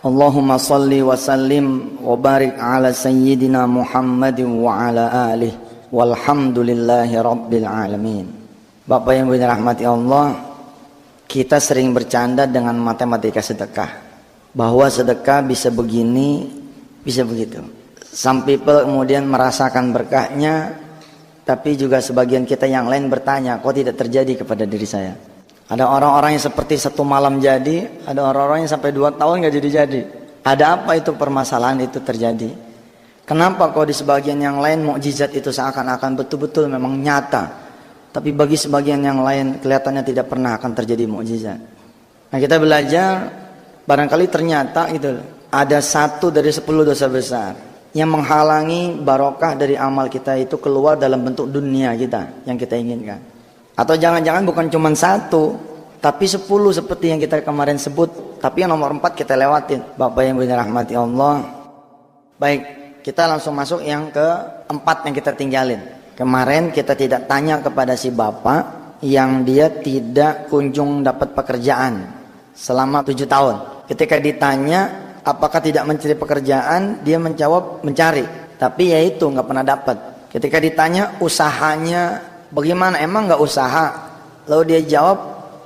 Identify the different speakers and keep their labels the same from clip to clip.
Speaker 1: Allahumma salli wa sallim wa barik ala sayyidina Muhammadin wa ala alihi walhamdulillahi rabbil alamin. Bapak yang dirahmati Allah, kita sering bercanda dengan matematika sedekah, bahwa sedekah bisa begini, bisa begitu. Some people kemudian merasakan berkahnya, tapi juga sebagian kita yang lain bertanya, kok tidak terjadi kepada diri saya? Ada orang-orang yang seperti satu malam jadi, ada orang-orang yang sampai 2 tahun nggak jadi-jadi. Ada apa itu permasalahan itu terjadi? Kenapa kok di sebagian yang lain mukjizat itu seakan-akan betul-betul memang nyata, tapi bagi sebagian yang lain kelihatannya tidak pernah akan terjadi mukjizat? Nah, kita belajar, barangkali ternyata itu ada 1 dari 10 dosa besar yang menghalangi barokah dari amal kita itu keluar dalam bentuk dunia kita yang kita inginkan. Atau jangan-jangan bukan cuma 1, tapi 10 seperti yang kita kemarin sebut, tapi yang nomor 4 kita lewatin. Bapak yang dirahmati Allah. Baik, kita langsung masuk yang keempat yang kita tinggalin. Kemarin kita tidak tanya kepada si bapak yang dia tidak kunjung dapat pekerjaan selama 7 tahun. Ketika ditanya apakah tidak mencari pekerjaan, dia menjawab mencari, tapi ya itu nggak pernah dapat. Ketika ditanya usahanya bagaimana, emang nggak usaha? Lalu dia jawab,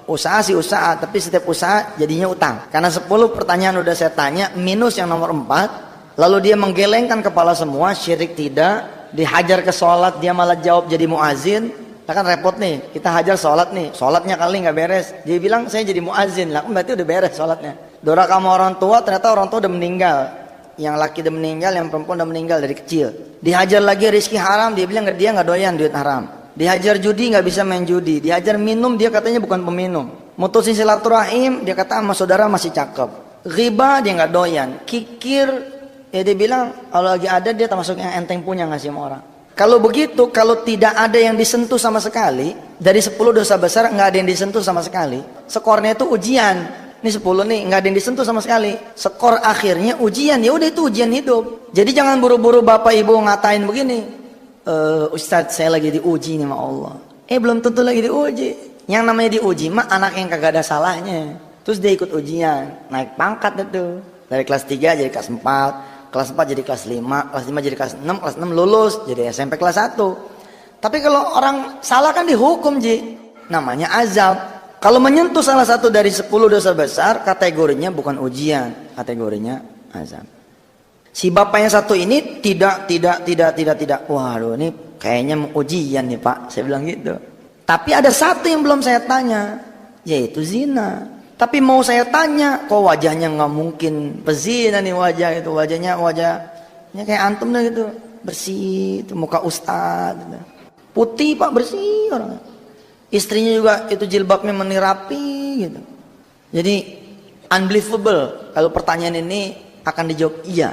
Speaker 1: usaha sih usaha, tapi setiap usaha jadinya utang. Karena 10 pertanyaan udah saya tanya, minus yang nomor 4. Lalu dia menggelengkan kepala semua, syirik tidak. Dihajar ke sholat, dia malah jawab jadi muazin. Nah, kan repot nih, kita hajar sholat nih, sholatnya kali nggak beres. Dia bilang saya jadi muazin, lah berarti udah beres sholatnya. Doraka sama orang tua, ternyata orang tua udah meninggal. Yang laki udah meninggal, yang perempuan udah meninggal dari kecil. Dihajar lagi rezeki haram, dia bilang dia nggak doyan duit haram. Dihajar judi, nggak bisa main judi. Dihajar minum, dia katanya bukan peminum. Mutusin silaturahim, dia kata sama saudara masih cakep. Riba, dia nggak doyan. Kikir, ya dia bilang kalau lagi ada dia termasuk yang enteng punya ngasih sama orang. Kalau begitu, kalau tidak ada yang disentuh sama sekali, dari 10 dosa besar nggak ada yang disentuh sama sekali. Skornya itu ujian. Ini 10 nih, nggak ada yang disentuh sama sekali. Skor akhirnya ujian, ya udah itu ujian hidup. Jadi jangan buru-buru bapak ibu ngatain begini. Ustadz saya lagi diuji nih sama Allah. Belum tentu lagi diuji. Yang namanya diuji mah anak yang kagak ada salahnya. Terus dia ikut ujian, naik pangkat itu. Dari kelas 3 jadi kelas 4, kelas 4 jadi kelas 5, kelas 5 jadi kelas 6, kelas 6 lulus jadi SMP kelas 1. Tapi kalau orang salah kan dihukum, Ji. Namanya azab. Kalau menyentuh salah satu dari 10 dosa besar, kategorinya bukan ujian, kategorinya azab. Si bapak yang satu ini tidak. Waduh, ini kayaknya ujian nih Pak. Saya bilang gitu. Tapi ada 1 yang belum saya tanya, yaitu zina. Tapi mau saya tanya, kok wajahnya nggak mungkin pezina nih wajah itu. Wajahnya kayak antum dah gitu. Bersih, itu muka ustad. Gitu. Putih Pak, bersih orang. Istrinya juga itu jilbabnya menirapi gitu. Jadi unbelievable kalau pertanyaan ini akan dijawab iya.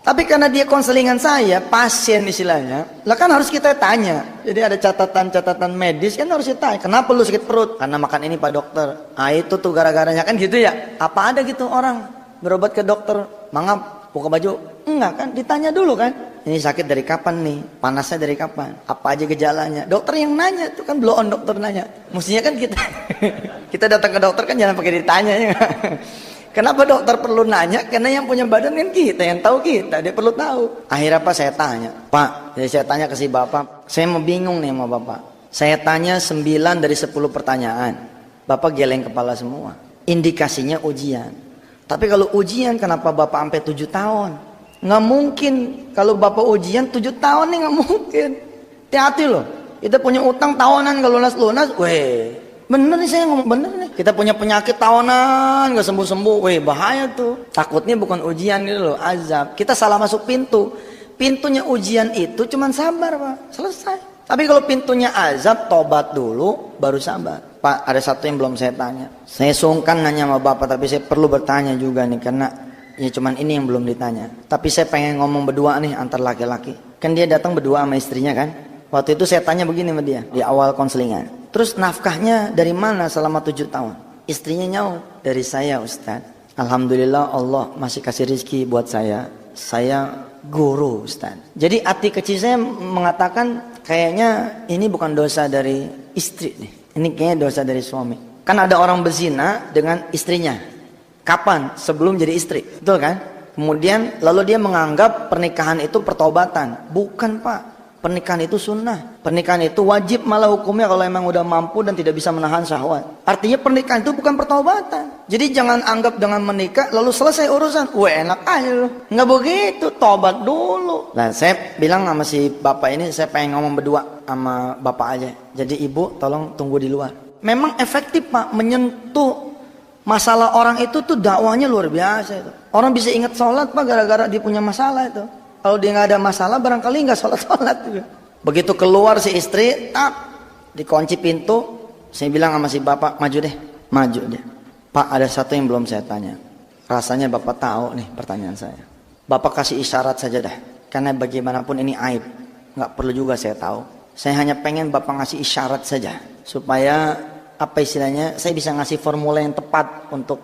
Speaker 1: Tapi karena dia konselingan saya, pasien istilahnya, lah kan harus kita tanya. Jadi ada catatan medis kan harus kita tanya. Kenapa lu sakit perut? Karena makan ini Pak Dokter. Ah itu tuh gara-garanya kan gitu ya. Apa ada gitu orang berobat ke dokter, mangap, buka baju? Enggak kan, ditanya dulu kan. Ini sakit dari kapan nih? Panasnya dari kapan? Apa aja gejalanya? Dokter yang nanya, itu kan blow on dokter nanya. Mestinya kan kita datang ke dokter kan jangan pakai ditanya ya. Kenapa dokter perlu nanya? Karena yang punya badan kan kita, yang tahu kita, dia perlu tahu. Akhirnya apa saya tanya, Pak, jadi saya tanya ke si bapak, saya mau bingung nih sama bapak. Saya tanya 9 dari 10 pertanyaan, bapak geleng kepala semua. Indikasinya ujian. Tapi kalau ujian kenapa bapak sampai 7 tahun? Nggak mungkin, kalau bapak ujian 7 tahun nih nggak mungkin. Hati-hati loh, kita punya utang tahunan kalau lunas-lunas, weh. Bener nih saya ngomong bener nih. Kita punya penyakit tahunan gak sembuh-sembuh. Weh bahaya tuh. Takutnya bukan ujian gitu loh, azab. Kita salah masuk pintu. Pintunya ujian itu cuman sabar Pak, selesai. Tapi kalau pintunya azab, tobat dulu baru sabar. Pak, ada 1 yang belum saya tanya. Saya sungkan nanya sama bapak, tapi saya perlu bertanya juga nih. Karena ya cuman ini yang belum ditanya. Tapi saya pengen ngomong berdua nih antar laki-laki. Kan dia datang berdua sama istrinya kan. Waktu itu saya tanya begini sama dia di awal konselingan. Terus nafkahnya dari mana selama 7 tahun? Istrinya nyaut, dari saya Ustaz. Alhamdulillah Allah masih kasih rezeki buat saya. Saya guru Ustaz. Jadi hati kecil saya mengatakan kayaknya ini bukan dosa dari istri nih. Ini kayaknya dosa dari suami. Kan ada orang berzina dengan istrinya. Kapan? Sebelum jadi istri. Betul kan? Kemudian lalu dia menganggap pernikahan itu pertobatan. Bukan, Pak. Pernikahan itu sunnah. Pernikahan itu wajib malah hukumnya kalau emang udah mampu dan tidak bisa menahan syahwat. Artinya pernikahan itu bukan pertobatan. Jadi jangan anggap dengan menikah lalu selesai urusan. Wah, enak aja loh. Nggak begitu, tobat dulu. Nah, saya bilang sama si bapak ini, saya pengen ngomong berdua sama bapak aja. Jadi ibu tolong tunggu di luar. Memang efektif, Pak, menyentuh masalah orang itu tuh dakwahnya luar biasa itu. Orang bisa ingat sholat, Pak, gara-gara dia punya masalah itu. Kalau dia nggak ada masalah, barangkali nggak sholat juga. Begitu keluar si istri, dikunci pintu. Saya bilang sama si bapak, maju deh, maju deh. Pak, ada satu yang belum saya tanya. Rasanya bapak tahu nih pertanyaan saya. Bapak kasih isyarat saja dah, karena bagaimanapun ini aib. Nggak perlu juga saya tahu. Saya hanya pengen bapak ngasih isyarat saja, supaya apa istilahnya, saya bisa ngasih formula yang tepat untuk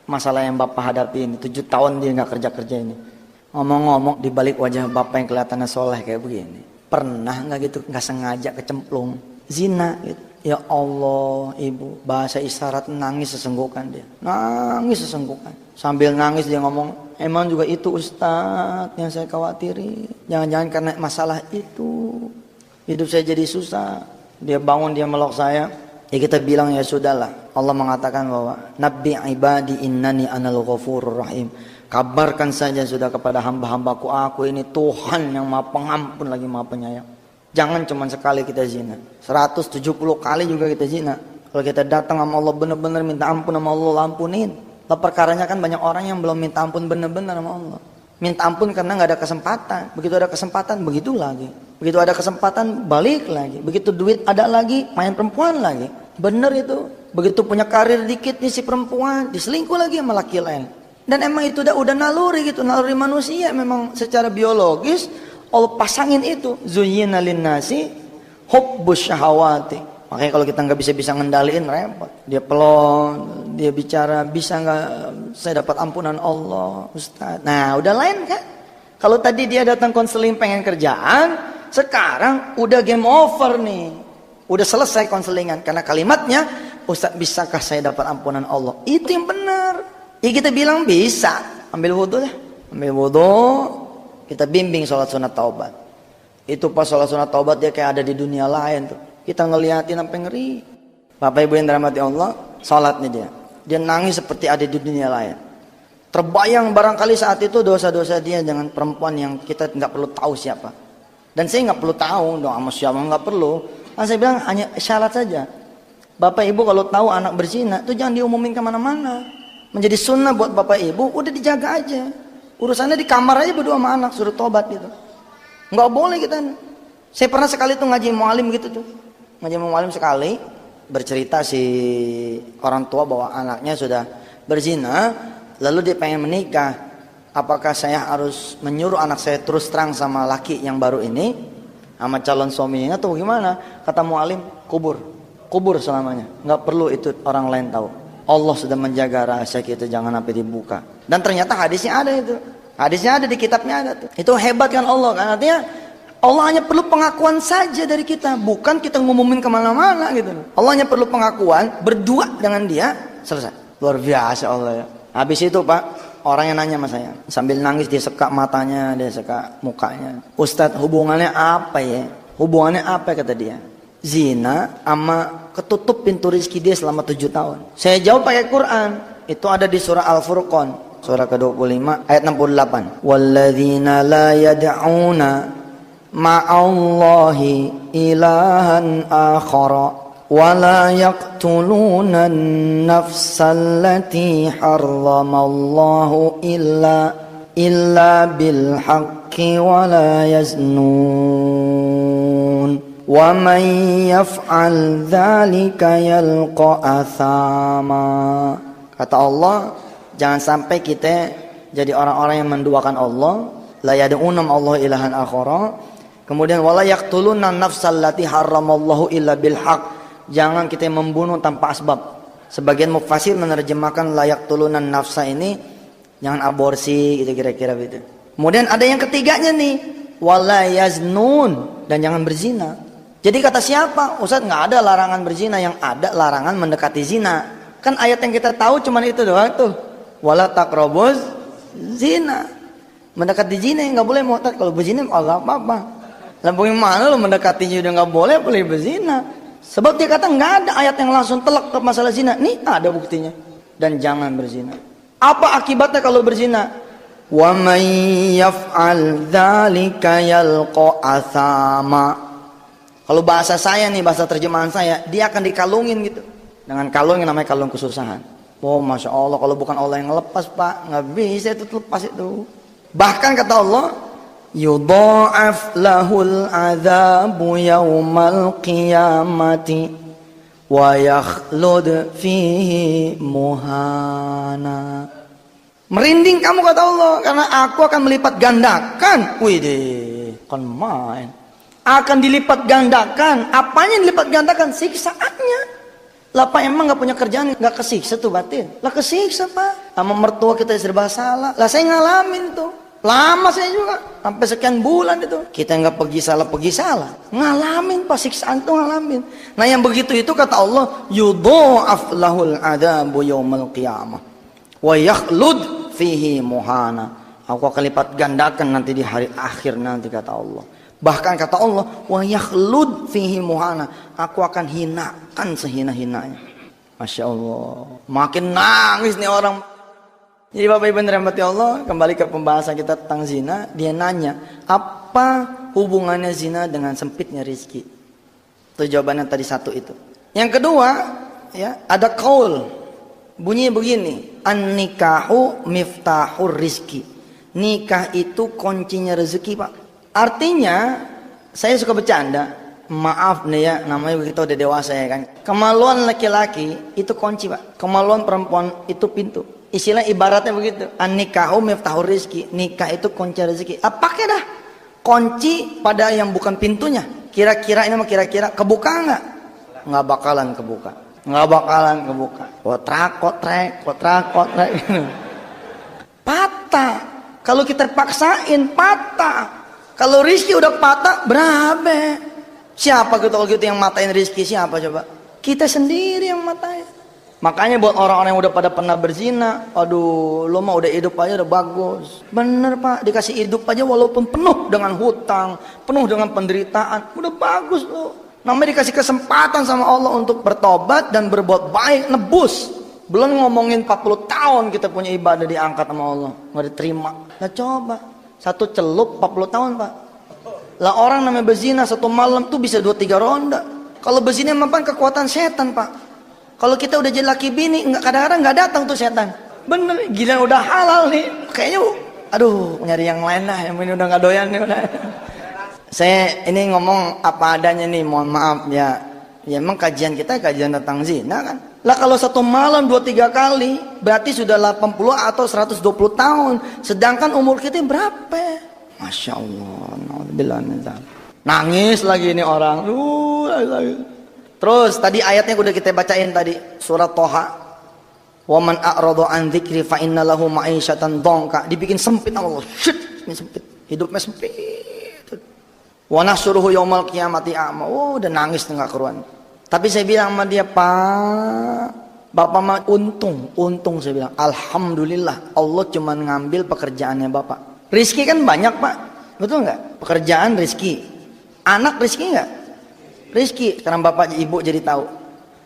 Speaker 1: masalah yang bapak hadapi ini. 7 tahun dia nggak kerja ini. Ngomong-ngomong, di balik wajah bapak yang kelihatannya soleh kayak begini, pernah nggak gitu nggak sengaja kecemplung zina gitu? Ya Allah, ibu, bahasa isyarat, nangis sesenggukan dia, nangis sesenggukan. Sambil nangis dia ngomong, emang juga itu Ustadz yang saya khawatiri. Jangan-jangan karena masalah itu hidup saya jadi susah. Dia bangun, dia meluk saya. Ya kita bilang ya sudahlah. Allah mengatakan bahwa Nabbi ibadi innani anal ghafurur rahim. Kabarkan saja sudah kepada hamba-hambaku, aku ini Tuhan yang maha pengampun lagi maha penyayang. Jangan cuma sekali kita zina, 170 kali juga kita zina. Kalau kita datang sama Allah benar-benar minta ampun sama Allah, ampunin. Lah perkaranya kan banyak orang yang belum minta ampun benar-benar sama Allah. Minta ampun karena nggak ada kesempatan. Begitu ada kesempatan begitu lagi. Begitu ada kesempatan balik lagi. Begitu duit ada lagi main perempuan lagi. Bener itu. Begitu punya karir dikit nih si perempuan, diselingkuh lagi sama laki lain. Dan emang itu udah naluri gitu, naluri manusia memang secara biologis Allah pasangin itu. Zuyyina linnasi hubbus syahawati. Makanya kalau kita nggak bisa ngendaliin repot. Dia pelon, dia bicara, bisa nggak saya dapat ampunan Allah, Ustaz. Nah, udah lain kan? Kalau tadi dia datang konseling pengen kerjaan, sekarang udah game over nih. Udah selesai konselingan karena kalimatnya, Ustaz, bisakah saya dapat ampunan Allah? Itu yang benar. Ya kita bilang bisa, ambil wudhu lah, ambil wudhu, kita bimbing sholat sunat taubat. Itu pas sholat sunat taubat dia kayak ada di dunia lain tuh. Kita ngeliatin sampai ngeri. Bapak Ibu yang dirahmati Allah, sholatnya dia nangis seperti ada di dunia lain. Terbayang barangkali saat itu dosa-dosa dia dengan perempuan yang kita nggak perlu tahu siapa. Dan saya nggak perlu tahu dong sama siapa, nggak perlu. Nah, saya bilang hanya syarat saja. Bapak Ibu kalau tahu anak berzina, itu jangan diumumin kemana-mana. Menjadi sunnah buat bapak ibu, udah dijaga aja. Urusannya di kamar aja berdua sama anak, suruh tobat gitu. Nggak boleh kita. Saya pernah sekali tuh ngaji mu'alim gitu tuh. Ngaji mu'alim sekali, bercerita si orang tua bahwa anaknya sudah berzina, lalu dia pengen menikah. Apakah saya harus menyuruh anak saya terus terang sama laki yang baru ini, sama calon suaminya atau gimana? Kata mu'alim, kubur selamanya. Nggak perlu itu orang lain tahu. Allah sudah menjaga rahasia kita, jangan sampai dibuka. Dan ternyata hadisnya ada itu. Hadisnya ada di kitabnya ada tuh. Itu hebat kan Allah kan. Artinya Allah hanya perlu pengakuan saja dari kita, bukan kita ngumumin kemana-mana gitu. Allah hanya perlu pengakuan, berdua dengan dia, selesai. Luar biasa Allah ya. Habis itu Pak, orang yang nanya sama saya, sambil nangis dia sekak matanya, dia sekak mukanya. Ustadz, hubungannya apa ya? Hubungannya apa kata dia? Zina sama ketutup pintu rezeki dia selama 7 tahun. Saya jawab pakai Quran. Itu ada di surah Al-Furqan, surah ke-25 ayat 68. Walladzina la yad'una ma'allahi ilahan akhara wa la yaqtuluna an-nafsa allati harramallahu illa bil haqqi wa la yaznun. Wa man yaf'al dzalika yalqa athama. Kata Allah, jangan sampai kita jadi orang-orang yang menduakan Allah, la yad'unam Allah ilahan akhara. Kemudian wala yaqtuluna nafsal lati harramallahu illa bil haq. Jangan kita membunuh tanpa asbab. Sebagian mufassir menerjemahkan la yaqtuluna nafsa ini jangan aborsi gitu kira-kira gitu. Kemudian ada yang ketiganya nih, wala yaznun, dan jangan berzina. Jadi kata siapa? Ustaz, nggak ada larangan berzina, yang ada larangan mendekati zina. Kan ayat yang kita tahu cuma itu doang tuh. wala taqrabuz zina. Mendekati zina nggak boleh mu'tad. Kalau berzina Allah apa-apa. Lah bagaimana lo mendekatinya udah nggak boleh berzina? Sebab dia kata nggak ada ayat yang langsung telak ke masalah zina. Nih ada buktinya. Dan jangan berzina. Apa akibatnya kalau berzina? Wa may yaf'al dzalika yalqa athama. Kalau bahasa saya nih, bahasa terjemahan saya, dia akan dikalungin gitu. Dengan kalung yang namanya kalung kesusahan. Oh Masya Allah, kalau bukan Allah yang ngelepas Pak, nggak bisa itu lepas itu. Bahkan kata Allah, yudha'af lahul adzabu yaumal qiyamati wa yakhlud fihi muhana. Merinding kamu kata Allah, karena aku akan melipat gandakan. Widih, kan main. Akan dilipat gandakan. Apanya yang dilipat gandakan? Siksaannya. Lah Pak emang gak punya kerjaan, gak kesiksa tuh batin? Lah kesiksa Pak. Sama mertua kita serba salah. Lah saya ngalamin tuh. Lama saya juga, sampai sekian bulan itu. Kita nggak pergi salah. Ngalamin Pak, siksaan tuh ngalamin. Nah yang begitu itu kata Allah, yudha'af lahul adabu yaumal qiyamah wa yakhlud fihi muhana. Aku akan lipat gandakan nanti di hari akhir nanti kata Allah. Bahkan kata Allah, wa yakhlud fihi muhana. Aku akan hinakan sehina-hinanya. Masya Allah. Makin nangis nih orang. Jadi Bapak Ibu dirahmati Allah, kembali ke pembahasan kita tentang zina. Dia nanya, apa hubungannya zina dengan sempitnya rizki? Itu jawabannya tadi satu itu. Yang kedua, ya, ada qaul. Bunyinya begini, an-nikahu miftahur rizki. Nikah itu kuncinya rezeki Pak. Artinya, saya suka bercanda. Maaf nih ya, namanya kita udah dewasa ya kan. Kemaluan laki-laki itu kunci Pak. Kemaluan perempuan itu pintu. Istilah ibaratnya begitu. An-nikahu miftahur rizki. Nikah itu kunci rezeki. Pakai dah kunci pada yang bukan pintunya. Kira-kira ini mah kira-kira kebuka nggak? Nggak bakalan kebuka. Nggak bakalan kebuka. Kotrek. Patah. Kalau kita paksain patah. Kalau rizki udah patah berapa? Siapa gitu kalau gitu yang matain rizki? Siapa coba? Kita sendiri yang matain. Makanya buat orang-orang yang udah pada pernah berzina, aduh, lo mah udah hidup aja udah bagus. Bener Pak, dikasih hidup aja walaupun penuh dengan hutang, penuh dengan penderitaan, udah bagus lo. Namanya dikasih kesempatan sama Allah untuk bertobat dan berbuat baik, nebus. Belum ngomongin 40 tahun kita punya ibadah diangkat sama Allah, nggak diterima. Nah coba, satu celup 40 tahun Pak. Lah orang namanya berzina satu malam tuh bisa 2-3 ronda. Kalau berzina memang kekuatan setan Pak. Kalau kita udah jadi laki bini, kadang-kadang nggak datang tuh setan. Bener, gila udah halal nih. Kayaknya, aduh, nyari yang lain lah. Yang ini udah nggak doyan nih. Udah. Saya ini ngomong apa adanya nih, mohon maaf ya. Ya emang kajian kita kajian tentang zina kan. Lah kalau satu malam 2-3 kali, berarti sudah 80 atau 120 tahun. Sedangkan umur kita berapa? Masya Allah. Nangis lagi ini orang. Terus tadi ayatnya udah kita bacain tadi, surat Toha. Wa man a'rada an dzikri fa inna lahu ma'isyatan dhanka. Dibikin sempit Allah. Shit, ini sempit. Hidupnya sempit. Wa nahsyuruhu yaumal qiyamati a'ma. Oh, udah nangis enggak keruan. Tapi saya bilang sama dia, "Pak, Bapak mah untung saya bilang. Alhamdulillah Allah cuma ngambil pekerjaannya Bapak. Rizki kan banyak Pak. Betul enggak? Pekerjaan rizki. Anak rizki enggak? Rizki. Sekarang Bapak Ibu jadi tahu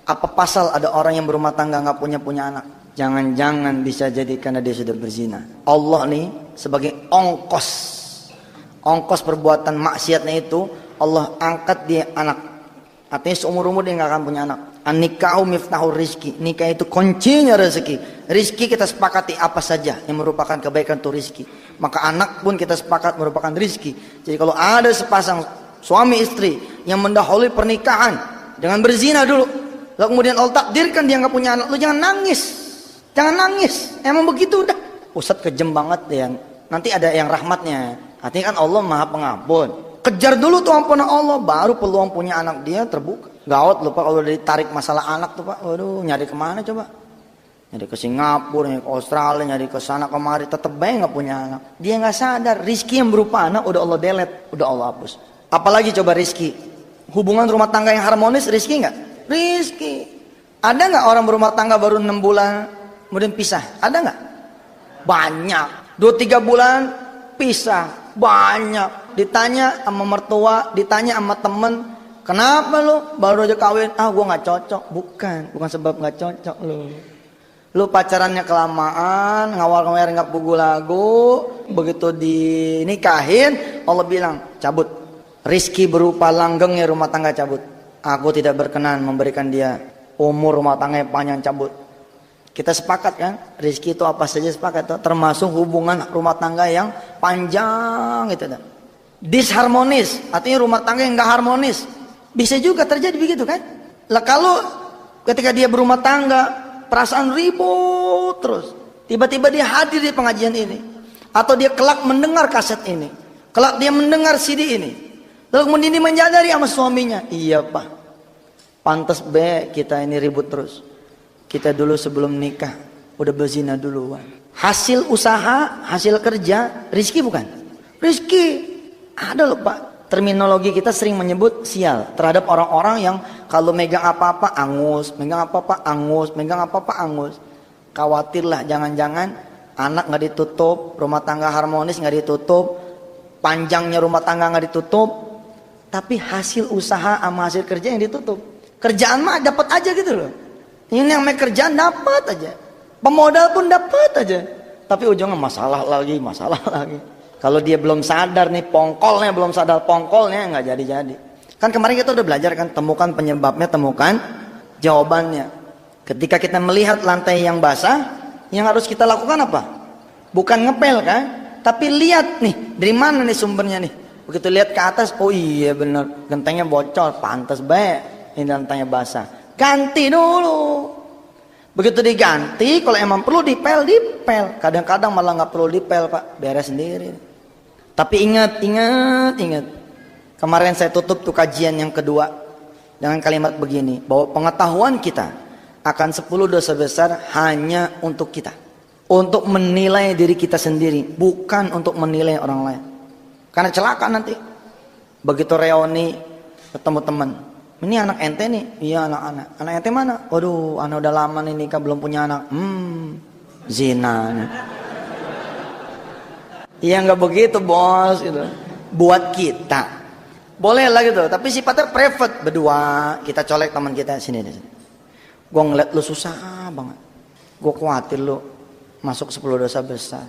Speaker 1: apa pasal ada orang yang berumah tangga nggak punya anak. Jangan-jangan bisa jadi karena dia sudah berzina. Allah nih sebagai ongkos perbuatan maksiatnya itu Allah angkat dia anak. Artinya seumur-umur dia nggak akan punya anak. An-nikahu miftahur rizki. Nikah itu kuncinya rezeki. Rizki kita sepakati apa saja yang merupakan kebaikan itu rizki. Maka anak pun kita sepakat merupakan rizki. Jadi kalau ada sepasang suami istri yang mendahului pernikahan dengan berzina dulu, lalu kemudian Allah takdirkan dia nggak punya anak, lu jangan nangis, emang begitu udah. Ustadz kejem banget ya, nanti ada yang rahmatnya. Artinya kan Allah maha pengampun. Kejar dulu tuh ampunan Allah, baru peluang punya anak dia terbuka. Gawat lupa kalau udah ditarik masalah anak tuh Pak, waduh nyari kemana coba? Nyari ke Singapura, nyari ke Australia, nyari ke sana kemari, tetep baik nggak punya anak. Dia nggak sadar rizki yang berupa anak udah Allah delete, udah Allah hapus. Apalagi coba rizki. Hubungan rumah tangga yang harmonis rizki nggak? Rizki. Ada nggak orang berumah tangga baru 6 bulan kemudian pisah? Ada nggak? Banyak. 2-3 bulan pisah. Banyak. Ditanya sama mertua, ditanya sama temen, kenapa lu baru aja kawin? Ah, gua nggak cocok. Bukan sebab nggak cocok lu pacarannya kelamaan, ngawal-ngawal nggak pugu lagu, begitu dinikahin Allah bilang cabut. Rizki berupa langgengnya rumah tangga cabut. Aku tidak berkenan memberikan dia umur rumah tangga yang panjang, cabut. Kita sepakat kan? Rizki itu apa saja sepakat, termasuk hubungan rumah tangga yang panjang gitu. Disharmonis, artinya rumah tangga yang nggak harmonis. Bisa juga terjadi begitu kan? Lah kalau ketika dia berumah tangga perasaan ribut terus, tiba-tiba dia hadir di pengajian ini, atau dia kelak mendengar kaset ini, kelak dia mendengar CD ini, lalu kemudian dia menyadari sama suaminya, iya pak, pantas be kita ini ribut terus. Kita dulu sebelum nikah udah berzina duluan. Hasil usaha, hasil kerja, rizki bukan? Rizki ada loh pak. Terminologi kita sering menyebut sial terhadap orang-orang yang kalau megang apa-apa angus, megang apa-apa angus, megang apa-apa angus. Khawatirlah jangan-jangan anak nggak ditutup, rumah tangga harmonis nggak ditutup, panjangnya rumah tangga nggak ditutup, tapi hasil usaha sama hasil kerja yang ditutup. Kerjaan mah dapat aja gitu loh. Ini yang kerjaan dapat aja, pemodal pun dapat aja, tapi ujungnya masalah lagi. Kalau dia belum sadar nih, pongkolnya belum sadar pongkolnya, nggak jadi. Kan kemarin kita udah belajar kan, temukan penyebabnya, temukan jawabannya. Ketika kita melihat lantai yang basah, yang harus kita lakukan apa? Bukan ngepel kan, tapi lihat nih dari mana nih sumbernya nih. Begitu lihat ke atas, oh iya bener, gentengnya bocor, pantas baik ini lantainya basah. Ganti dulu. Begitu diganti, kalau emang perlu dipel. Kadang-kadang malah nggak perlu dipel pak, beres sendiri. Tapi ingat. Kemarin saya tutup tuh kajian yang kedua dengan kalimat begini, bahwa pengetahuan kita akan 10 dosa besar hanya untuk kita, untuk menilai diri kita sendiri, bukan untuk menilai orang lain. Karena celaka nanti. Begitu reuni ketemu teman, ini anak ente nih, iya anak ente mana? Waduh, anak udah lama nih nikah belum punya anak. Zina nih. Iya nggak begitu bos gitu. Buat kita boleh lah gitu, tapi sifatnya private, berdua kita colek teman kita sini. Gue ngeliat lu susah banget, gue khawatir lu masuk 10 dosa besar.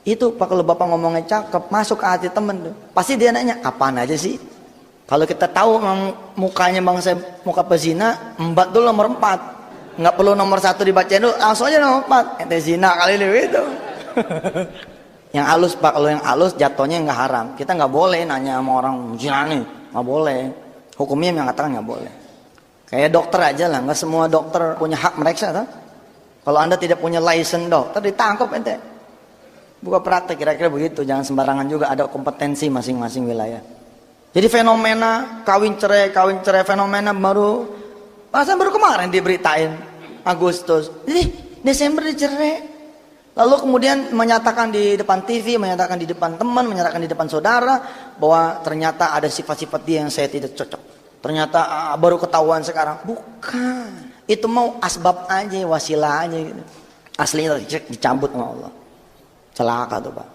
Speaker 1: Itu pak, kalau bapak ngomongnya cakep, masuk ke hati temen tuh, pasti dia nanya apaan aja sih. Kalau kita tahu mukanya bang saya muka pezina, embat dulu nomor 4, nggak perlu nomor 1 dibacain dulu, langsung aja nomor 4, ente zina kali ini gitu. Yang halus pak, kalau yang halus jatuhnya nggak haram. Kita nggak boleh nanya sama orang zina nih, nggak boleh. Hukumnya mengatakan nggak boleh. Kayak dokter aja lah, nggak semua dokter punya hak meriksa kan? Kalau anda tidak punya license dokter, ditangkap ente. Buka praktek kira-kira begitu, jangan sembarangan juga, ada kompetensi masing-masing wilayah. Jadi fenomena kawin cerai fenomena baru kemarin diberitain Agustus. Jadi Desember dicerai. Lalu kemudian menyatakan di depan TV, menyatakan di depan teman, menyatakan di depan saudara bahwa ternyata ada sifat-sifat dia yang saya tidak cocok. Ternyata baru ketahuan sekarang. Bukan. Itu mau asbab aja, wasilah aja gitu. Aslinya dicabut sama Allah. Celaka tuh pak.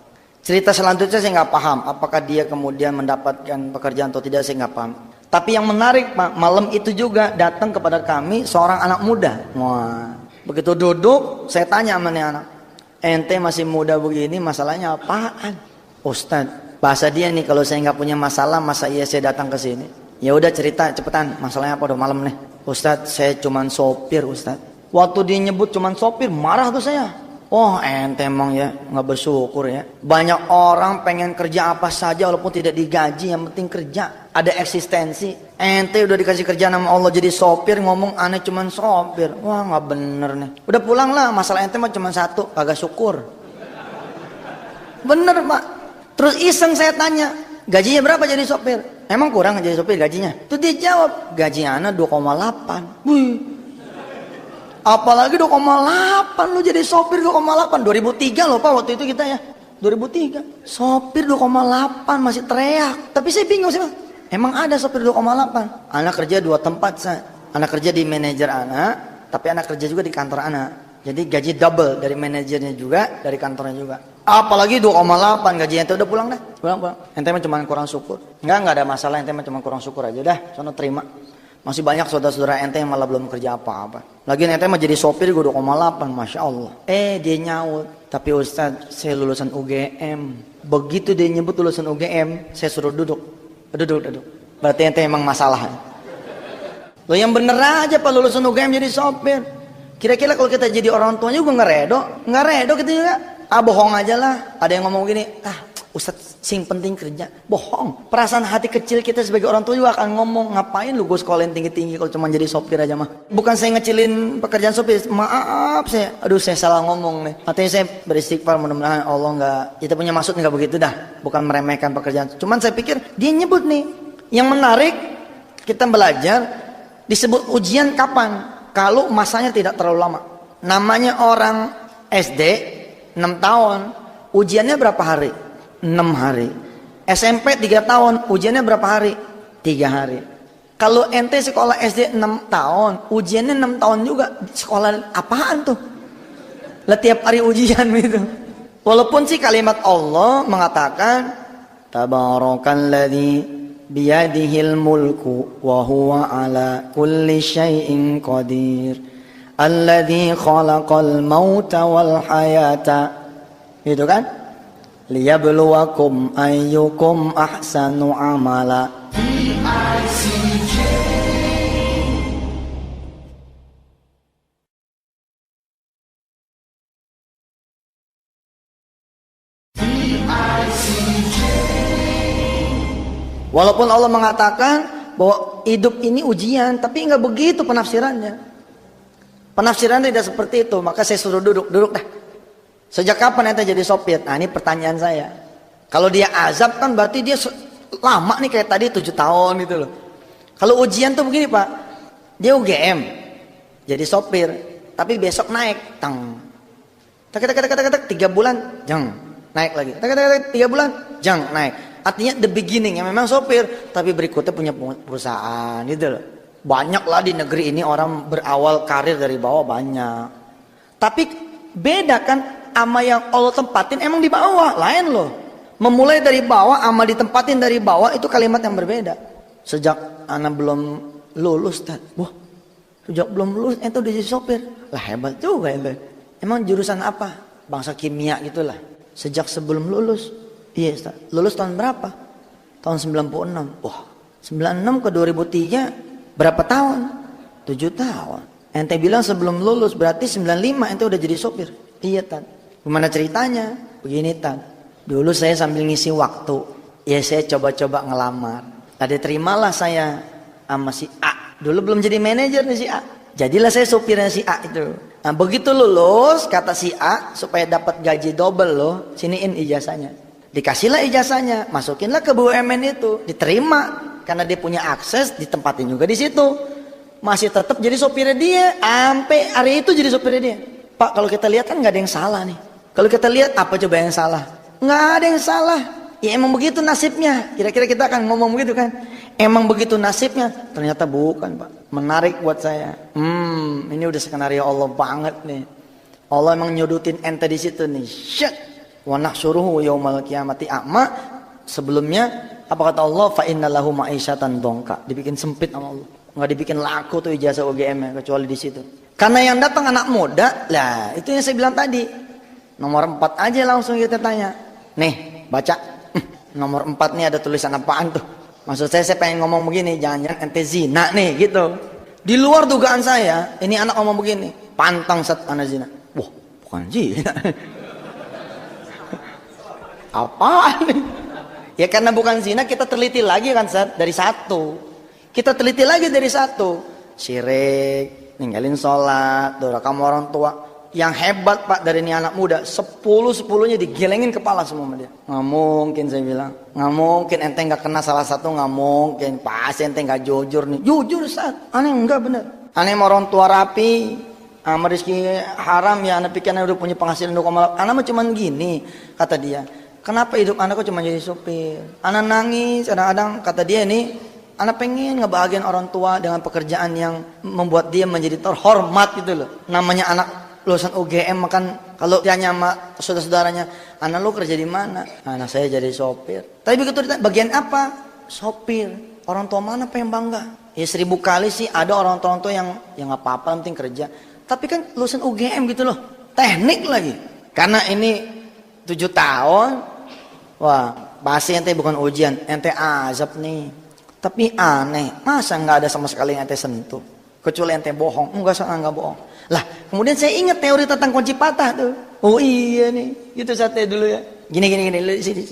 Speaker 1: Cerita selanjutnya saya nggak paham. Apakah dia kemudian mendapatkan pekerjaan atau tidak, saya nggak paham. Tapi yang menarik pak, malam itu juga datang kepada kami seorang anak muda. Wah, begitu duduk, saya tanya sama nih anak. Ente masih muda begini, masalahnya apaan? Ustadz, bahasa dia nih, kalau saya nggak punya masalah, masa iya saya datang ke sini? Ya udah cerita cepetan, masalahnya apa? Udah malam nih. Ustadz, saya cuman sopir Ustadz. Waktu dia nyebut cuman sopir, marah tuh saya. Oh ente emang ya nggak bersyukur ya. Banyak orang pengen kerja apa saja walaupun tidak digaji, yang penting kerja, ada eksistensi. Ente udah dikasih kerjaan sama Allah jadi sopir, ngomong aneh cuman sopir. Wah nggak bener nih. Udah pulang lah, masalah ente mah cuma satu, kagak syukur. Bener pak. Terus iseng saya tanya, gajinya berapa jadi sopir? Emang kurang jadi sopir gajinya? Tuh dia jawab, gaji anak 2,8. Wih. Apalagi 2,8 lu jadi sopir 2,8. 2003 loh pak waktu itu kita ya. 2003. Sopir 2,8 masih teriak. Tapi saya bingung sih bang. Emang ada sopir 2,8? Anak kerja 2 tempat saya. Anak kerja di manajer anak, tapi anak kerja juga di kantor anak. Jadi gaji double dari manajernya juga, dari kantornya juga. Apalagi 2,8 gaji ente udah pulang dah. Pulang. Ente mah cuma kurang syukur. Enggak ada masalah, ente mah cuma kurang syukur aja dah. Sono terima. Masih banyak saudara-saudara ente yang malah belum kerja apa-apa. Lagi ente mah jadi sopir gue 2,8, Masya Allah. Dia nyaut. Tapi Ustaz, saya lulusan UGM. Begitu dia nyebut lulusan UGM, saya suruh duduk. Duduk. Berarti ente emang masalah. Lo yang bener aja Pak, lulusan UGM jadi sopir. Kira-kira kalau kita jadi orang tuanya juga nggak redo kita juga. Bohong aja lah. Ada yang ngomong gini, Ustadz sing penting kerja. Bohong. Perasaan hati kecil kita sebagai orang tua juga akan ngomong, ngapain lu gue sekolahin tinggi-tinggi kalau cuma jadi sopir aja mah. Bukan saya ngecilin pekerjaan sopir, maaf saya salah ngomong nih. Artinya saya beristighfar, mudah-mudahan Allah nggak, kita punya maksud nggak begitu dah. Bukan meremehkan pekerjaan. Cuman saya pikir dia nyebut nih, yang menarik kita belajar disebut ujian kapan? Kalau masanya tidak terlalu lama. Namanya orang SD 6 tahun, ujiannya berapa hari? 6 hari. SMP 3 tahun, ujiannya berapa hari? 3 hari. Kalau ente sekolah SD 6 tahun, ujiannya 6 tahun juga. Sekolah apaan tuh? Lah tiap hari ujian gitu. Walaupun sih kalimat Allah mengatakan Tabarakalladzi biyadihil mulku wa huwa ala kulli syai'in qadir alladzi khalaqal mauta wal hayata, gitu kan, liyabluwakum ayyukum ahsanu amala. Walaupun Allah mengatakan bahwa hidup ini ujian, tapi nggak begitu penafsirannya. Penafsirannya tidak seperti itu. Maka saya suruh duduk dah. Sejak kapan ente jadi sopir? Nah ini pertanyaan saya. Kalau dia azab kan berarti dia lama nih kayak tadi 7 tahun gitu loh. Kalau ujian tuh begini Pak, dia UGM jadi sopir, tapi besok naik, tak 3 bulan, jang naik lagi, tak 3 bulan, jang naik. Artinya the beginning yang memang sopir, tapi berikutnya punya perusahaan gitu loh. Banyak lah di negeri ini orang berawal karir dari bawah banyak. Tapi beda kan ama yang Allah tempatin emang di bawah, lain loh. Memulai dari bawah ama ditempatin dari bawah itu kalimat yang berbeda. Sejak anak belum lulus, sejak belum lulus ente udah jadi sopir. Lah hebat juga ente. Emang jurusan apa? Bangsa kimia gitulah. Sejak sebelum lulus. Iya Ustaz. Lulus tahun berapa? Tahun 96. 96 ke 2003 berapa tahun? 7 tahun. Ente bilang sebelum lulus berarti 95 ente udah jadi sopir. Iya Tan. Gimana ceritanya? Begini Tan. Dulu saya sambil ngisi waktu, ya saya coba-coba ngelamar. Tadi terimalah saya sama si A. Dulu belum jadi manajer nih si A. Jadilah saya sopirnya si A itu. Nah begitu lulus kata si A supaya dapat gaji double loh, siniin ijazahnya. Dikasihlah ijazahnya, masukinlah ke BUMN itu, diterima karena dia punya akses, ditempatin juga di situ. Masih tetap jadi sopirnya dia, sampai hari itu jadi sopirnya dia. Pak, kalau kita lihat kan nggak ada yang salah nih. Kalau kita lihat apa coba yang salah? Nggak ada yang salah. Ya emang begitu nasibnya. Kira-kira kita akan ngomong begitu kan? Emang begitu nasibnya. Ternyata bukan Pak. Menarik buat saya. Ini udah skenario Allah banget nih. Allah emang nyudutin ente di situ nih. Syek. Wa nahsyuruhu yaumal qiyamati a'ma. Sebelumnya apa kata Allah? Fa innalahu ma'isyatan dongka. Dibikin sempit sama Allah. Nggak dibikin laku tuh ijazah UGM kecuali di situ. Karena yang datang anak muda, lah itu yang saya bilang tadi. Nomor 4 aja langsung kita tanya. Nih, baca. Nomor 4 nih ada tulisan apaan tuh? Maksud saya pengen ngomong begini, jangan-jangan ente zina nih gitu. Di luar dugaan saya, ini anak ngomong begini, pantang set anak zina. Wah, bukan zina. Apaan nih? Ya karena bukan zina kita teliti lagi kan Sat, dari 1. Kita teliti lagi dari 1. Syirik, ninggalin sholat, durhaka sama orang tua. Yang hebat Pak dari ini anak muda, 10-10-nya digelengin kepala semua sama dia. Nggak mungkin saya bilang, nggak mungkin ente nggak kena salah satu, nggak mungkin. Pasti ente nggak jujur nih. Jujur Sat, aneh enggak bener. Aneh sama orang tua rapi, sama rezeki haram ya, anak pikir udah punya penghasilan 2,8. Anak mah cuman gini, kata dia. Kenapa hidup anakku cuma jadi supir? Anak nangis, kadang-kadang kata dia ini, anak pengen ngebahagiain orang tua dengan pekerjaan yang membuat dia menjadi terhormat gitu loh. Namanya anak lulusan UGM makan, kalau tanya sama saudara-saudaranya, anak lu kerja di mana? Anak saya jadi sopir. Tapi begitu ditanya, bagian apa? Sopir. Orang tua mana pengen bangga? Ya 1000 kali sih ada orang tua yang nggak apa-apa, penting kerja. Tapi kan lulusan UGM gitu loh, teknik lagi. Karena ini 7 tahun, wah pasti ente bukan ujian, ente azab nih. Tapi aneh, masa nggak ada sama sekali yang ente sentuh? Kecuali ente bohong, enggak bohong. Lah, kemudian saya ingat teori tentang kunci patah tuh. Oh iya nih, gitu sate dulu ya. Gini, sini.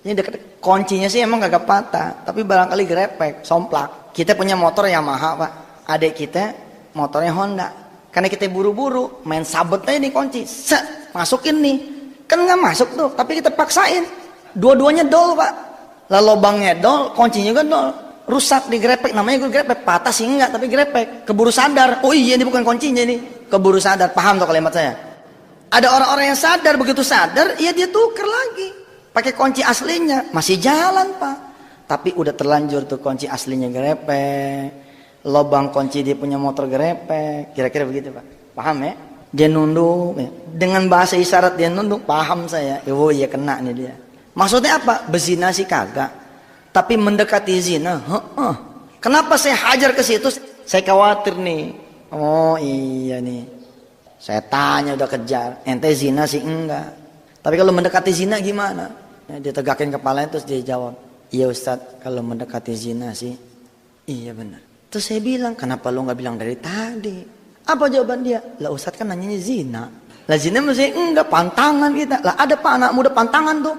Speaker 1: Ini dekat, kuncinya sih emang gak patah, tapi barangkali grepek, somplak. Kita punya motor Yamaha pak, adik kita motornya Honda. Karena kita buru-buru, main sabet aja nih kunci, masukin nih. Kan nggak masuk tuh, tapi kita paksain. Dua-duanya dol pak. Lah lubangnya dol, kuncinya juga dol. Rusak di grepek, namanya gue grepek, patah sih enggak tapi grepek. Keburu sadar, oh iya ini bukan kuncinya nih. Keburu sadar, paham tuh kalimat saya. Ada orang-orang yang sadar, begitu sadar ya dia tuker lagi pakai kunci aslinya, masih jalan pak. Tapi udah terlanjur tuh kunci aslinya grepek, lubang kunci dia punya motor grepek, kira-kira begitu pak. Paham ya? Dia nunduk ya. Dengan bahasa isyarat dia nunduk, paham saya. Oh iya kena nih dia. Maksudnya apa? Bezina sih kagak, tapi mendekati zina. Kenapa saya hajar ke situ? Saya khawatir nih. Oh iya nih, saya tanya udah kejar, ente zina sih enggak, tapi kalau mendekati zina gimana? Dia tegakin kepalanya terus dia jawab, iya Ustadz, kalau mendekati zina sih iya benar. Terus saya bilang, kenapa lu nggak bilang dari tadi? Apa jawaban dia? Lah Ustadz kan nanyanya zina. Lah zina mesti enggak, pantangan kita. Lah ada pak anak muda pantangan tuh.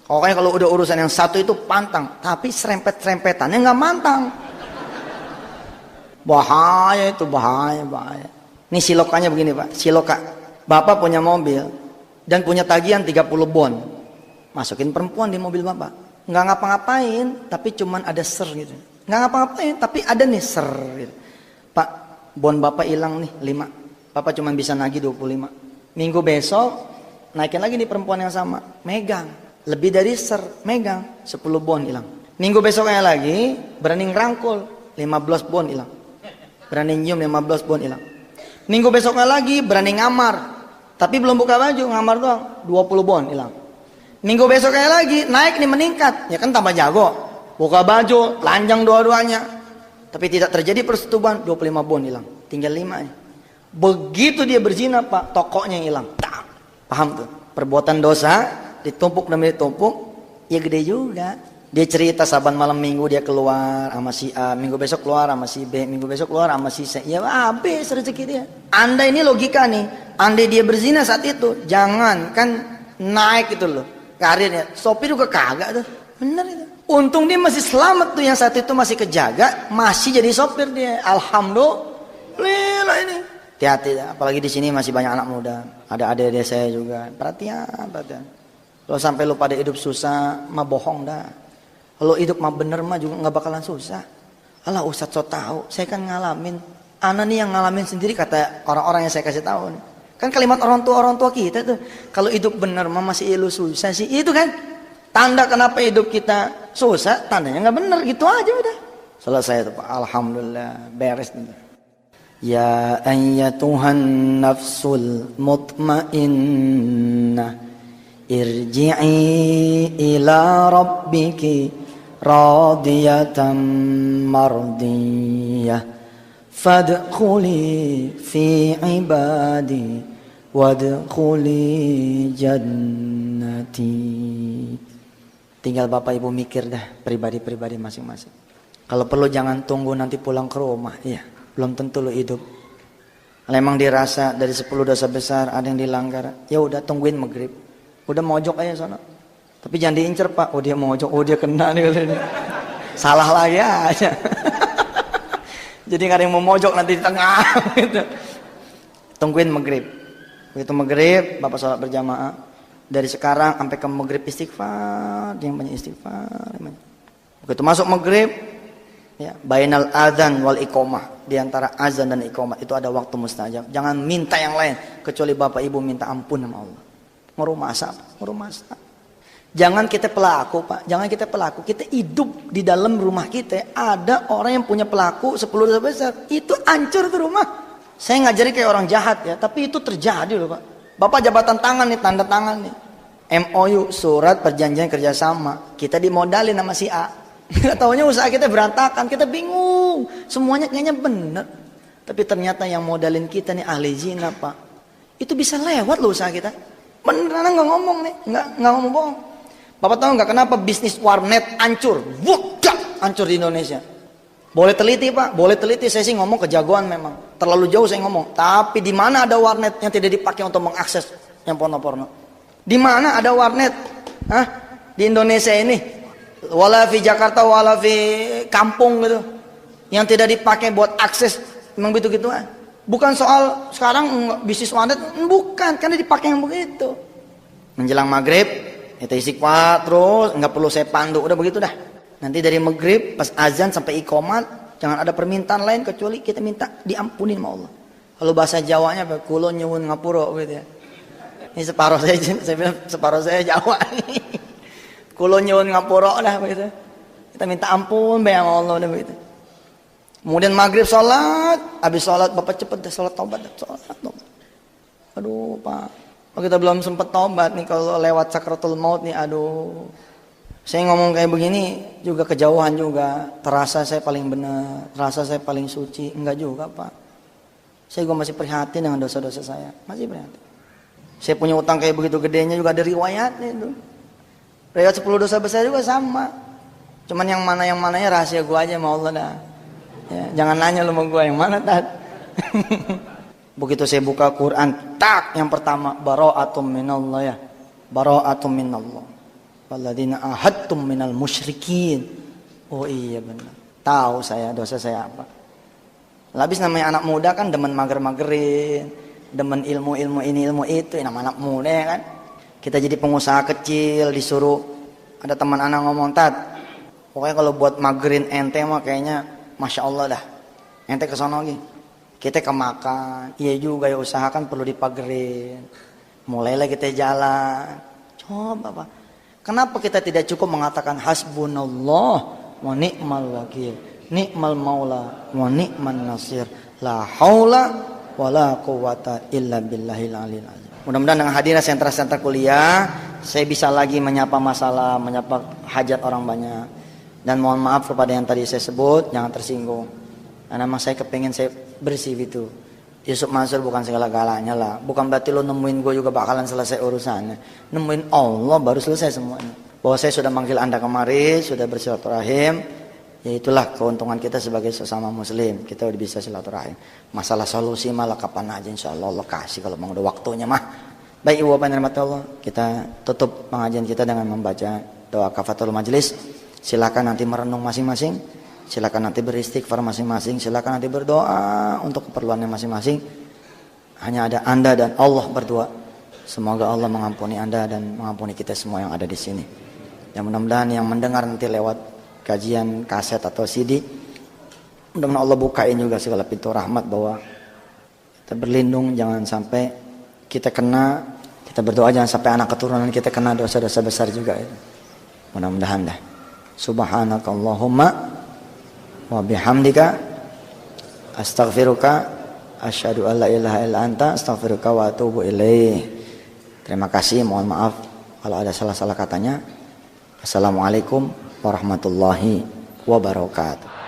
Speaker 1: Pokoknya kalau udah urusan yang satu itu pantang, tapi serempet-serempetannya nggak mantang. Bahaya itu, bahaya. Ini silokannya begini pak, siloka. Bapak punya mobil dan punya tagihan 30 bon. Masukin perempuan di mobil bapak. Nggak ngapa-ngapain, tapi cuman ada ser gitu. Nggak ngapa-ngapain, tapi ada nih ser gitu. Pak, bon bapak hilang nih 5. Bapak cuman bisa nagih 25. Minggu besok naikin lagi nih perempuan yang sama, megang. Lebih dari ser, megang 10 bon hilang. Minggu besoknya lagi berani ngerangkul 15 bon hilang. Berani nyium 15 bon hilang. Minggu besoknya lagi berani ngamar, tapi belum buka baju, ngamar doang 20 bon hilang. Minggu besoknya lagi naik nih, meningkat, ya kan tambah jago. Buka baju, lanjang dua-duanya, tapi tidak terjadi persetubuhan, 25 bon hilang. Tinggal 5 nih. Begitu dia berzina pak, tokonya hilang. Paham tuh? Perbuatan dosa ditumpuk demi ditumpuk, ya gede juga. Dia cerita saban malam minggu dia keluar sama si A, minggu besok keluar sama si B, minggu besok keluar sama si C. Ya habis rezeki dia. Anda ini logika nih, andai dia berzina saat itu, jangan kan naik itu loh karirnya. Sopir juga kagak tuh, bener itu. Untung dia masih selamat tuh, yang saat itu masih kejaga, masih jadi sopir dia. Alhamdulillah ini. Hati-hati, apalagi di sini masih banyak anak muda. Ada adik-adik saya juga. Perhatian. Kalau sampai lu pada hidup susah, mah bohong dah. Kalau hidup mah bener mah juga nggak bakalan susah. Alah Ustadz so tahu, saya kan ngalamin. Ana nih yang ngalamin sendiri, kata orang-orang yang saya kasih tahu nih. Kan kalimat orang tua kita tuh, kalau hidup bener mah masih lu susah sih. Itu kan tanda kenapa hidup kita susah, tandanya nggak bener, gitu aja udah. Selesai itu Pak. Alhamdulillah beres nih. Ya ayyatuhan nafsul mutmainnah, irji'i ila rabbiki radiyatan mardiyah, fadkhuli fi ibadi wadkhuli jannati. Tinggal Bapak Ibu mikir dah pribadi-pribadi masing-masing. Kalau perlu jangan tunggu nanti pulang ke rumah. Iya, belum tentu lo hidup. Memang dirasa dari 10 dosa besar ada yang dilanggar, ya udah tungguin maghrib. Udah mojok aja sana. Tapi jangan diincer pak. Oh dia mojok, oh dia kena nih. Salah lagi aja. Jadi nggak ada yang mau mojok nanti di tengah. Gitu. Tungguin maghrib. Begitu maghrib, bapak sholat berjamaah. Dari sekarang sampai ke maghrib istighfar, dia yang banyak istighfar. Begitu masuk maghrib, ya, bainal adzan wal iqomah, di antara azan dan iqomah itu ada waktu mustajab. Jangan minta yang lain kecuali bapak ibu minta ampun sama Allah. Ngurus masak. Jangan kita pelaku pak, jangan kita pelaku. Kita hidup di dalam rumah kita, ada orang yang punya pelaku 10 dosa besar, itu hancur tuh rumah. Saya ngajari kayak orang jahat ya, tapi itu terjadi loh Pak. Bapak jabatan tangan nih, tanda tangan nih. MOU, surat perjanjian kerjasama. Kita dimodalin sama si A. Nggak taunya usaha kita berantakan, kita bingung. Semuanya kayaknya bener. Tapi ternyata yang modalin kita nih ahli zina Pak. Itu bisa lewat loh usaha kita. Beneran nggak ngomong nih, nggak ngomong bohong. Bapak tahu nggak kenapa bisnis warnet hancur? Wudak, hancur di Indonesia. Boleh teliti Pak, boleh teliti. Saya sih ngomong kejagoan memang. Terlalu jauh saya ngomong. Tapi di mana ada warnet yang tidak dipakai untuk mengakses yang porno-porno? Di mana ada warnet? Hah? Di Indonesia ini, wala fi Jakarta, wala fi kampung gitu, yang tidak dipakai buat akses, memang begitu gitu. Bukan soal sekarang bisnis warnet, bukan, karena dipakai yang begitu. Menjelang maghrib, kita istighfar terus, nggak perlu saya pandu, udah begitu dah. Nanti dari maghrib pas azan sampai iqomat, jangan ada permintaan lain kecuali kita minta diampuni sama Allah. Kalau bahasa Jawanya apa? Kulo nyuwun ngapura gitu ya. Ini separuh saya bilang separuh saya Jawa. Kulo nyuwun ngapura dah begitu. Kita minta ampun bae sama Allah udah begitu. Kemudian maghrib sholat, habis sholat Bapak cepet deh sholat tobat. Aduh Pak, kita belum sempat tobat nih kalau lewat sakratul maut nih, aduh. Saya ngomong kayak begini juga kejauhan juga. Terasa saya paling benar, terasa saya paling suci. Enggak juga Pak. Saya juga masih prihatin dengan dosa-dosa saya. Masih prihatin. Saya punya utang kayak begitu gedenya juga ada riwayatnya itu. Riwayat 10 dosa besar juga sama. Cuman yang mananya rahasia gua aja sama Allah dah. Ya, jangan nanya lu sama gua yang mana tat. Begitu saya buka Quran, tak yang pertama bara'atum minallah ya. Bara'atum minallah. Walladzina ahadtum minal musyrikin. Oh iya benar. Tahu saya dosa saya apa. Habis namanya anak muda kan demen mager-magerin, demen ilmu-ilmu ini ilmu itu, nama anak muda ya kan. Kita jadi pengusaha kecil disuruh, ada teman anak ngomong, "Tat, pokoknya kalau buat magerin ente mah kayaknya Masya Allah dah. Ente kesana lagi. Kita kemakan. Iya juga ya, usahakan perlu dipagerin. Mulailah kita jalan. Coba Pak. Kenapa kita tidak cukup mengatakan hasbunallah wa ni'mal wakil, ni'mal maula wa ni'man nasir, la haula wa la quwata illa billahil aliyil azim. Mudah-mudahan dengan hadirnya sentra-sentra kuliah, saya bisa lagi menyapa masalah, menyapa hajat orang banyak. Dan mohon maaf kepada yang tadi saya sebut, jangan tersinggung. Karena memang saya kepengen saya bersih itu. Yusuf Mansur bukan segala-galanya lah. Bukan berarti lo nemuin gue juga bakalan selesai urusannya. Nemuin Allah baru selesai semuanya. Bahwa saya sudah manggil anda kemari, sudah bersilaturahim. Ya itulah keuntungan kita sebagai sesama muslim. Kita udah bisa silaturahim. Masalah solusi malah kapan aja insya Allah Allah kasih kalau memang udah waktunya mah. Baik ibu bapak dan Allah, kita tutup pengajian kita dengan membaca doa kafatul majelis. Silakan nanti merenung masing-masing. Silakan nanti beristighfar masing-masing. Silakan nanti berdoa untuk keperluannya masing-masing. Hanya ada anda dan Allah berdua. Semoga Allah mengampuni anda dan mengampuni kita semua yang ada di sini. Dan mudah-mudahan yang mendengar nanti lewat kajian kaset atau CD, mudah-mudahan Allah bukain juga segala pintu rahmat bahwa kita berlindung jangan sampai kita kena. Kita berdoa jangan sampai anak keturunan kita kena dosa-dosa besar juga. Mudah-mudahan dah. Subhanakallahumma wa bihamdika astaghfiruka asyhadu an la ilaha illa anta astaghfiruka wa atubu ilaih. Terima kasih, mohon maaf kalau ada salah-salah katanya. Assalamualaikum warahmatullahi wabarakatuh.